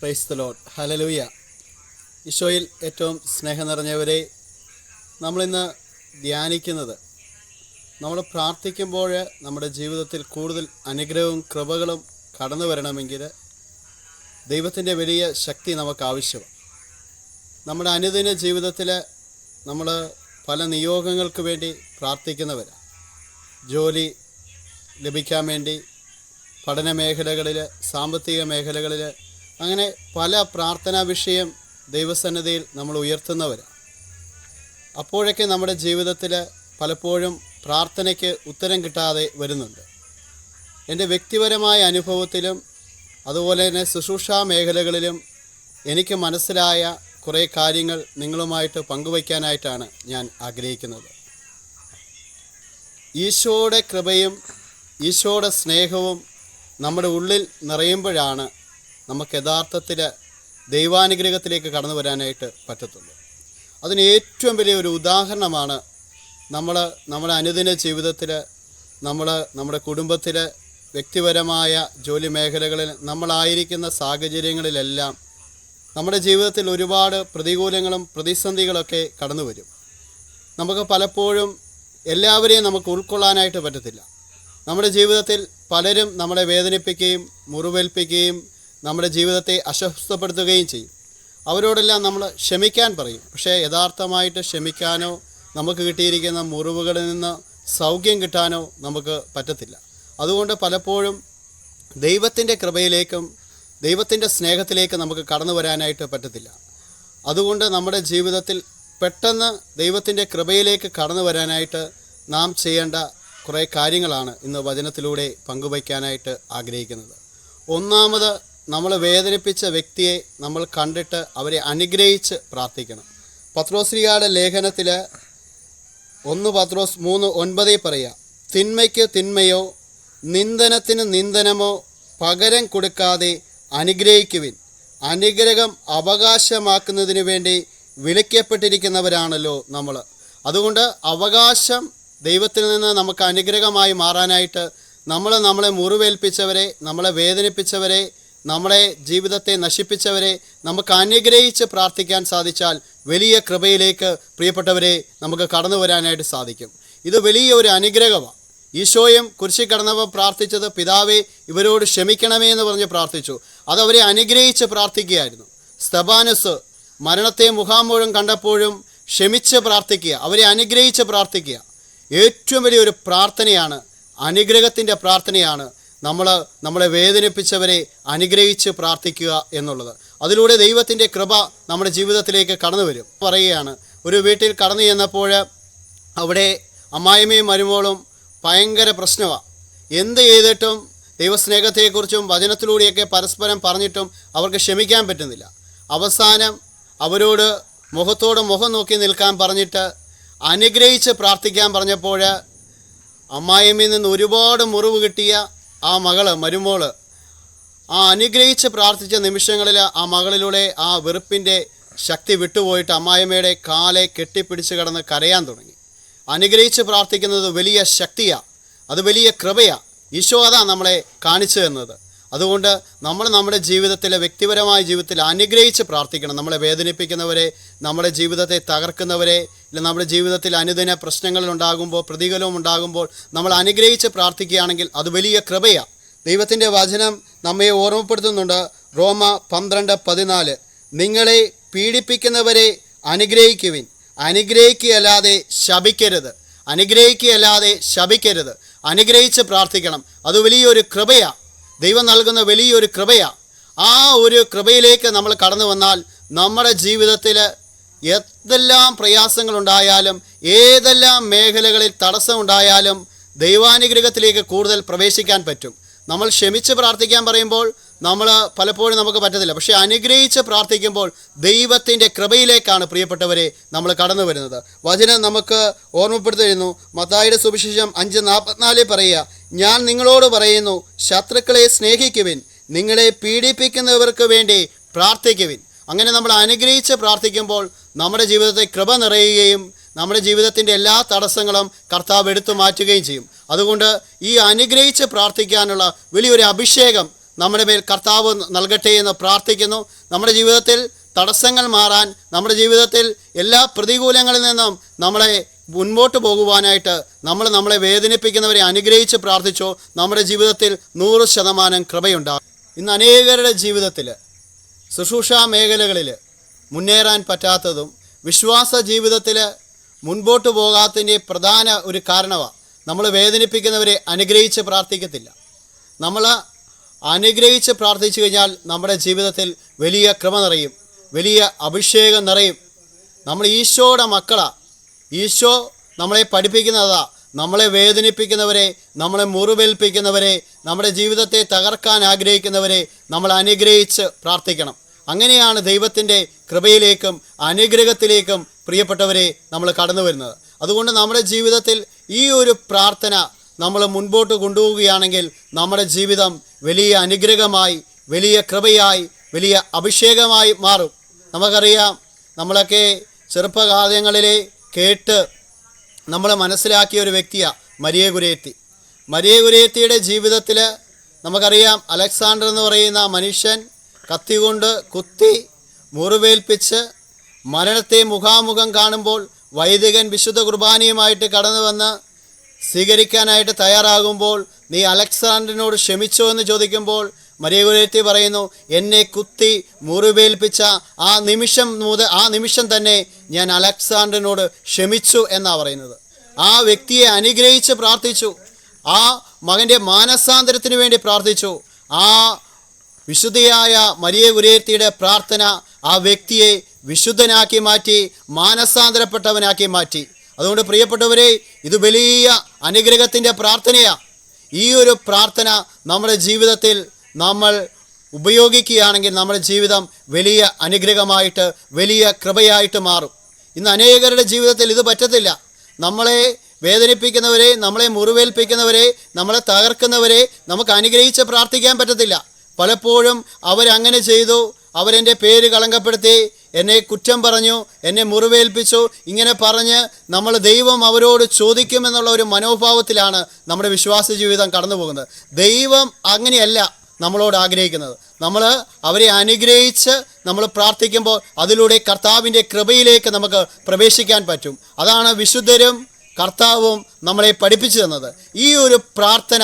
Praise the Lord. Hallelujah. ഈശോയിൽ ഏറ്റവും സ്നേഹം നിറഞ്ഞവരെ, നമ്മളിന്ന് ധ്യാനിക്കുന്നത്, നമ്മൾ പ്രാർത്ഥിക്കുമ്പോൾ നമ്മുടെ ജീവിതത്തിൽ കൂടുതൽ അനുഗ്രഹവും കൃപകളും കടന്നു വരണമെങ്കിൽ ദൈവത്തിൻ്റെ വലിയ ശക്തി നമുക്ക് ആവശ്യമാണ്. നമ്മുടെ അനുദിന ജീവിതത്തിൽ നമ്മൾ പല നിയോഗങ്ങൾക്ക് വേണ്ടി പ്രാർത്ഥിക്കുന്നവരാണ്. ജോലി ലഭിക്കാൻ വേണ്ടി, പഠന മേഖലകളിൽ, സാമ്പത്തിക മേഖലകളിൽ, അങ്ങനെ പല പ്രാർത്ഥനാ വിഷയം ദൈവസന്നിധിയിൽ നമ്മൾ ഉയർത്തുന്നവരാണ്. അപ്പോഴൊക്കെ നമ്മുടെ ജീവിതത്തിൽ പലപ്പോഴും പ്രാർത്ഥനയ്ക്ക് ഉത്തരം കിട്ടാതെ വരുന്നുണ്ട്. എൻ്റെ വ്യക്തിപരമായ അനുഭവത്തിലും അതുപോലെ തന്നെ ശുശ്രൂഷാ മേഖലകളിലും എനിക്ക് മനസ്സിലായ കുറേ കാര്യങ്ങൾ നിങ്ങളുമായിട്ട് പങ്കുവയ്ക്കാനായിട്ടാണ് ഞാൻ ആഗ്രഹിക്കുന്നത്. ഈശോയുടെ കൃപയും ഈശോയുടെ സ്നേഹവും നമ്മുടെ ഉള്ളിൽ നിറയുമ്പോഴാണ് നമുക്ക് യഥാർത്ഥത്തിൽ ദൈവാനുഗ്രഹത്തിലേക്ക് കടന്നു വരാനായിട്ട് പറ്റത്തുള്ളൂ. അതിന് ഏറ്റവും വലിയൊരു ഉദാഹരണമാണ് നമ്മുടെ അനുദിന ജീവിതത്തിൽ, നമ്മുടെ കുടുംബത്തിൽ, വ്യക്തിപരമായ ജോലി മേഖലകളിൽ, നമ്മളായിരിക്കുന്ന സാഹചര്യങ്ങളിലെല്ലാം നമ്മുടെ ജീവിതത്തിൽ ഒരുപാട് പ്രതികൂലങ്ങളും പ്രതിസന്ധികളൊക്കെ കടന്നു വരും. നമുക്ക് പലപ്പോഴും എല്ലാവരെയും നമുക്ക് ഉൾക്കൊള്ളാനായിട്ട് പറ്റത്തില്ല. നമ്മുടെ ജീവിതത്തിൽ പലരും നമ്മളെ വേദനിപ്പിക്കുകയും മുറിവേൽപ്പിക്കുകയും നമ്മുടെ ജീവിതത്തെ അസ്വസ്ഥപ്പെടുത്തുകയും ചെയ്യും. അവരോടെല്ലാം നമ്മൾ ക്ഷമിക്കാൻ പറയും. പക്ഷേ യഥാർത്ഥമായിട്ട് ക്ഷമിക്കാനോ നമുക്ക് കിട്ടിയിരിക്കുന്ന മുറിവുകളിൽ നിന്ന് സൗഖ്യം കിട്ടാനോ നമുക്ക് പറ്റത്തില്ല. അതുകൊണ്ട് പലപ്പോഴും ദൈവത്തിൻ്റെ കൃപയിലേക്കും ദൈവത്തിൻ്റെ സ്നേഹത്തിലേക്കും നമുക്ക് കടന്നു വരാനായിട്ട് പറ്റത്തില്ല. അതുകൊണ്ട് നമ്മുടെ ജീവിതത്തിൽ പെട്ടെന്ന് ദൈവത്തിൻ്റെ കൃപയിലേക്ക് കടന്നു വരാനായിട്ട് നാം ചെയ്യേണ്ട കുറേ കാര്യങ്ങളാണ് ഇന്ന് വചനത്തിലൂടെ പങ്കുവയ്ക്കാനായിട്ട് ആഗ്രഹിക്കുന്നത്. ഒന്നാമത്, നമ്മൾ വേദനിപ്പിച്ച വ്യക്തിയെ നമ്മൾ കണ്ടിട്ട് അവരെ അനുഗ്രഹിച്ച് പ്രാർത്ഥിക്കണം. പത്രോസ്ലീഹയുടെ ലേഖനത്തിൽ 1 പത്രോസ് 3:9 പറയുക, തിന്മയ്ക്ക് തിന്മയോ നിന്ദനത്തിന് നിന്ദനമോ പകരം കൊടുക്കാതെ അനുഗ്രഹിക്കുവിൻ. അനുഗ്രഹം അവകാശമാക്കുന്നതിന് വേണ്ടി വിളിക്കപ്പെട്ടിരിക്കുന്നവരാണല്ലോ നമ്മൾ. അതുകൊണ്ട് അവകാശം ദൈവത്തിൽ നിന്ന് നമുക്ക് അനുഗ്രഹമായി മാറാനായിട്ട് നമ്മളെ മുറിവേൽപ്പിച്ചവരെ, നമ്മളെ വേദനിപ്പിച്ചവരെ, നമ്മുടെ ജീവിതത്തെ നശിപ്പിച്ചവരെ നമുക്ക് അനുഗ്രഹിച്ച് പ്രാർത്ഥിക്കാൻ സാധിച്ചാൽ വലിയ കൃപയിലേക്ക് പ്രിയപ്പെട്ടവരെ നമുക്ക് കടന്നു വരാനായിട്ട് സാധിക്കും. ഇത് വലിയ ഒരു അനുഗ്രഹമാണ്. ഈശോയും കുരിശിൽ കടന്നപ്പോൾ പ്രാർത്ഥിച്ചത്, പിതാവേ ഇവരോട് ക്ഷമിക്കണമേ എന്ന് പറഞ്ഞ് പ്രാർത്ഥിച്ചു. അതവരെ അനുഗ്രഹിച്ച് പ്രാർത്ഥിക്കുകയായിരുന്നു. സ്തെഫാനോസ് മരണത്തെ മുഖാമുഖം കണ്ടപ്പോഴും ക്ഷമിച്ച് പ്രാർത്ഥിക്കുക, അവരെ അനുഗ്രഹിച്ച് പ്രാർത്ഥിക്കുക. ഏറ്റവും വലിയൊരു പ്രാർത്ഥനയാണ്, അനുഗ്രഹത്തിൻ്റെ പ്രാർത്ഥനയാണ് നമ്മളെ വേദനിപ്പിച്ചവരെ അനുഗ്രഹിച്ച് പ്രാർത്ഥിക്കുക എന്നുള്ളത്. അതിലൂടെ ദൈവത്തിൻ്റെ കൃപ നമ്മുടെ ജീവിതത്തിലേക്ക് കടന്നു വരും. പറയുകയാണ്, ഒരു വീട്ടിൽ കടന്നു ചെന്നപ്പോൾ അവിടെ അമ്മായിമ്മയും മരുമോളും ഭയങ്കര പ്രശ്നമാണ്. എന്ത് ചെയ്തിട്ടും ദൈവസ്നേഹത്തെക്കുറിച്ചും വചനത്തിലൂടെയൊക്കെ പരസ്പരം പറഞ്ഞിട്ടും അവർക്ക് ക്ഷമിക്കാൻ പറ്റുന്നില്ല. അവസാനം അവരോട് മുഖത്തോട് മുഖം നോക്കി നിൽക്കാൻ പറഞ്ഞിട്ട് അനുഗ്രഹിച്ച് പ്രാർത്ഥിക്കാൻ പറഞ്ഞപ്പോൾ അമ്മായിമ്മയിൽ നിന്ന് ഒരുപാട് മുറിവ് കിട്ടിയ ആ മരുമോള് ആ അനുഗ്രഹിച്ച് പ്രാർത്ഥിച്ച നിമിഷങ്ങളിൽ ആ മകളിലൂടെ ആ വെറുപ്പിൻ്റെ ശക്തി വിട്ടുപോയിട്ട് അമ്മായിമ്മയുടെ കാലെ കെട്ടിപ്പിടിച്ച് കിടന്ന് കരയാൻ തുടങ്ങി. അനുഗ്രഹിച്ച് പ്രാർത്ഥിക്കുന്നത് വലിയ ശക്തിയാണ്, അത് വലിയ കൃപയാണ്. ഈശോ അതാണ് നമ്മളെ കാണിച്ചു തന്നത്. അതുകൊണ്ട് നമ്മുടെ ജീവിതത്തിലെ വ്യക്തിപരമായ ജീവിതത്തിൽ അനുഗ്രഹിച്ച് പ്രാർത്ഥിക്കണം. നമ്മളെ വേദനിപ്പിക്കുന്നവരെ, നമ്മുടെ ജീവിതത്തെ തകർക്കുന്നവരെ, ഇല്ല നമ്മുടെ ജീവിതത്തിൽ അനുദിന പ്രശ്നങ്ങളുണ്ടാകുമ്പോൾ, പ്രതികൂലവും ഉണ്ടാകുമ്പോൾ നമ്മൾ അനുഗ്രഹിച്ച് പ്രാർത്ഥിക്കുകയാണെങ്കിൽ അത് വലിയ കൃപയാണ്. ദൈവത്തിൻ്റെ വചനം നമ്മെ ഓർമ്മപ്പെടുത്തുന്നുണ്ട്. റോമ 12:14, നിങ്ങളെ പീഡിപ്പിക്കുന്നവരെ അനുഗ്രഹിക്കുവിൻ, അനുഗ്രഹിക്കുകയല്ലാതെ ശപിക്കരുത്. അനുഗ്രഹിക്കുകയല്ലാതെ ശപിക്കരുത്. അനുഗ്രഹിച്ച് പ്രാർത്ഥിക്കണം. അത് വലിയൊരു കൃപയാണ്, ദൈവം നൽകുന്ന വലിയൊരു കൃപയാണ്. ആ ഒരു കൃപയിലേക്ക് നമ്മൾ കടന്നു വന്നാൽ നമ്മുടെ ജീവിതത്തിൽ എന്തെല്ലാം പ്രയാസങ്ങളുണ്ടായാലും, ഏതെല്ലാം മേഖലകളിൽ തടസ്സമുണ്ടായാലും ദൈവാനുഗ്രഹത്തിലേക്ക് കൂടുതൽ പ്രവേശിക്കാൻ പറ്റും. നമ്മൾ ക്ഷമിച്ച് പ്രാർത്ഥിക്കാൻ പറയുമ്പോൾ പലപ്പോഴും നമുക്ക് പറ്റത്തില്ല. പക്ഷേ അനുഗ്രഹിച്ച് പ്രാർത്ഥിക്കുമ്പോൾ ദൈവത്തിൻ്റെ കൃപയിലേക്കാണ് പ്രിയപ്പെട്ടവരെ നമ്മൾ കടന്നു വരുന്നത്. വചനം നമുക്ക് ഓർമ്മപ്പെടുത്തുന്നു. മത്തായിയുടെ സുവിശേഷം 5:44 പറയുക, ഞാൻ നിങ്ങളോട് പറയുന്നു, ശത്രുക്കളെ സ്നേഹിക്കുവിൻ, നിങ്ങളെ പീഡിപ്പിക്കുന്നവർക്ക് വേണ്ടി പ്രാർത്ഥിക്കുവിൻ. അങ്ങനെ നമ്മൾ അനുഗ്രഹിച്ച് പ്രാർത്ഥിക്കുമ്പോൾ നമ്മുടെ ജീവിതത്തെ കൃപ നിറയുകയും നമ്മുടെ ജീവിതത്തിൻ്റെ എല്ലാ തടസ്സങ്ങളും കർത്താവ് എടുത്തു മാറ്റുകയും ചെയ്യും. അതുകൊണ്ട് ഈ അനുഗ്രഹിച്ച് പ്രാർത്ഥിക്കാനുള്ള വലിയൊരു അഭിഷേകം നമ്മുടെ മേൽ കർത്താവ് നൽകട്ടെ എന്ന് പ്രാർത്ഥിക്കുന്നു. നമ്മുടെ ജീവിതത്തിൽ തടസ്സങ്ങൾ മാറാൻ, നമ്മുടെ ജീവിതത്തിൽ എല്ലാ പ്രതികൂലങ്ങളിൽ നിന്നും നമ്മളെ മുൻപോട്ട് പോകുവാനായിട്ട് നമ്മളെ വേദനിപ്പിക്കുന്നവരെ അനുഗ്രഹിച്ച് പ്രാർത്ഥിച്ചോ, നമ്മുടെ ജീവിതത്തിൽ 100% കൃപയുണ്ടാകും. ഇന്ന് അനേകരുടെ ജീവിതത്തിൽ ശുശ്രൂഷാ മേഖലകളിൽ മുന്നേറാൻ പറ്റാത്തതും വിശ്വാസ ജീവിതത്തിൽ മുൻപോട്ട് പോകാത്തതിൻ്റെ പ്രധാന ഒരു കാരണമാണ് നമ്മൾ വേദനിപ്പിക്കുന്നവരെ അനുഗ്രഹിച്ച് പ്രാർത്ഥിക്കത്തില്ല. നമ്മൾ അനുഗ്രഹിച്ച് പ്രാർത്ഥിച്ചു കഴിഞ്ഞാൽ നമ്മുടെ ജീവിതത്തിൽ വലിയ കൃപ നിറയും, വലിയ അഭിഷേകം നിറയും. നമ്മൾ ഈശോയുടെ മക്കളാണ്. ഈശോ നമ്മളെ പഠിപ്പിക്കുന്നതാ, നമ്മളെ വേദനിപ്പിക്കുന്നവരെ, നമ്മളെ മുറിവേൽപ്പിക്കുന്നവരെ, നമ്മുടെ ജീവിതത്തെ തകർക്കാൻ ആഗ്രഹിക്കുന്നവരെ നമ്മൾ അനുഗ്രഹിച്ച് പ്രാർത്ഥിക്കണം. അങ്ങനെയാണ് ദൈവത്തിൻ്റെ കൃപയിലേക്കും അനുഗ്രഹത്തിലേക്കും പ്രിയപ്പെട്ടവരെ നമ്മൾ കടന്നു വരുന്നത്. അതുകൊണ്ട് നമ്മുടെ ജീവിതത്തിൽ ഈ ഒരു പ്രാർത്ഥന നമ്മൾ മുൻപോട്ട് കൊണ്ടുപോവുകയാണെങ്കിൽ നമ്മുടെ ജീവിതം വലിയ അനുഗ്രഹമായി, വലിയ കൃപയായി, വലിയ അഭിഷേകമായി മാറും. നമുക്കറിയാം, നമ്മളൊക്കെ ചെറുപ്പകാലങ്ങളിലെ കേട്ട് നമ്മൾ മനസ്സിലാക്കിയ ഒരു വ്യക്തിയാണ് മരിയ കുര്യത്തി. മരിയ കുര്യത്തിയുടെ ജീവിതത്തിൽ നമുക്കറിയാം, അലക്സാണ്ടർ എന്ന് പറയുന്ന മനുഷ്യൻ കത്തി കൊണ്ട് കുത്തി മുറിവേൽപ്പിച്ച് മരണത്തെ മുഖാമുഖം കാണുമ്പോൾ വൈദികൻ വിശുദ്ധ കുർബാനയുമായിട്ട് കടന്നു വന്ന് സ്വീകരിക്കാനായിട്ട് തയ്യാറാകുമ്പോൾ, നീ അലക്സാണ്ടറിനോട് ക്ഷമിച്ചോ എന്ന് ചോദിക്കുമ്പോൾ മരിയ കുര്യത്തി പറയുന്നു, എന്നെ കുത്തി മുറിവേൽപ്പിച്ച ആ നിമിഷം തന്നെ ഞാൻ അലക്സാണ്ടറിനോട് ക്ഷമിച്ചു എന്നാണ് പറയുന്നത്. ആ വ്യക്തിയെ അനുഗ്രഹിച്ച് പ്രാർത്ഥിച്ചു, ആ മകൻ്റെ മാനസാന്തരത്തിന് വേണ്ടി പ്രാർത്ഥിച്ചു. ആ വിശുദ്ധയായ മരിയ കുര്യത്തിയുടെ പ്രാർത്ഥന ആ വ്യക്തിയെ വിശുദ്ധനാക്കി മാറ്റി, മാനസാന്തരപ്പെട്ടവനാക്കി മാറ്റി. അതുകൊണ്ട് പ്രിയപ്പെട്ടവരെ, ഇത് വലിയ അനുഗ്രഹത്തിൻ്റെ പ്രാർത്ഥനയാണ്. ഈ ഒരു പ്രാർത്ഥന നമ്മുടെ ജീവിതത്തിൽ നമ്മൾ ഉപയോഗിക്കുകയാണെങ്കിൽ നമ്മുടെ ജീവിതം വലിയ അനുഗ്രഹമായിട്ട്, വലിയ കൃപയായിട്ട് മാറും. ഇന്ന് അനേകരുടെ ജീവിതത്തിൽ ഇത് പറ്റത്തില്ല. നമ്മളെ വേദനിപ്പിക്കുന്നവരെ, നമ്മളെ മുറിവേൽപ്പിക്കുന്നവരെ, നമ്മളെ തകർക്കുന്നവരെ നമുക്ക് അനുഗ്രഹിച്ച് പ്രാർത്ഥിക്കാൻ പറ്റത്തില്ല. പലപ്പോഴും അവരങ്ങനെ ചെയ്തു, അവരെൻ്റെ പേര് കളങ്കപ്പെടുത്തി, എന്നെ കുറ്റം പറഞ്ഞു, എന്നെ മുറിവേൽപ്പിച്ചു, ഇങ്ങനെ പറഞ്ഞ് ദൈവം അവരോട് ചോദിക്കുമെന്നുള്ള ഒരു മനോഭാവത്തിലാണ് നമ്മുടെ വിശ്വാസ ജീവിതം കടന്നു പോകുന്നത്. ദൈവം അങ്ങനെയല്ല നമ്മളോട് ആഗ്രഹിക്കുന്നത്. നമ്മൾ അവരെ അനുഗ്രഹിച്ച് നമ്മൾ പ്രാർത്ഥിക്കുമ്പോൾ അതിലൂടെ കർത്താവിൻ്റെ കൃപയിലേക്ക് നമുക്ക് പ്രവേശിക്കാൻ പറ്റും. അതാണ് വിശുദ്ധരും കർത്താവും നമ്മളെ പഠിപ്പിച്ചു തന്നത്. ഈ ഒരു പ്രാർത്ഥന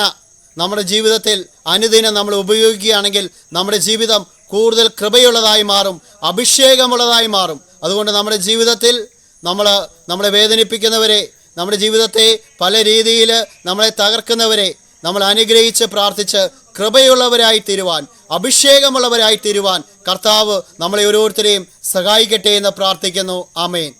നമ്മുടെ ജീവിതത്തിൽ അനുദിനം നമ്മൾ ഉപയോഗിക്കുകയാണെങ്കിൽ നമ്മുടെ ജീവിതം കൂടുതൽ കൃപയുള്ളതായി മാറും, അഭിഷേകമുള്ളതായി മാറും. അതുകൊണ്ട് നമ്മുടെ ജീവിതത്തിൽ നമ്മളെ വേദനിപ്പിക്കുന്നവരെ, നമ്മുടെ ജീവിതത്തെ പല രീതിയിൽ നമ്മളെ തകർക്കുന്നവരെ നമ്മൾ അനുഗ്രഹിച്ച് പ്രാർത്ഥിച്ച് കൃപയുള്ളവരായി തീരുവാൻ, അഭിഷേകമുള്ളവരായി തീരുവാൻ കർത്താവ് നമ്മളെ ഓരോരുത്തരെയും സഹായിക്കട്ടെ എന്ന് പ്രാർത്ഥിക്കുന്നു. ആമേൻ.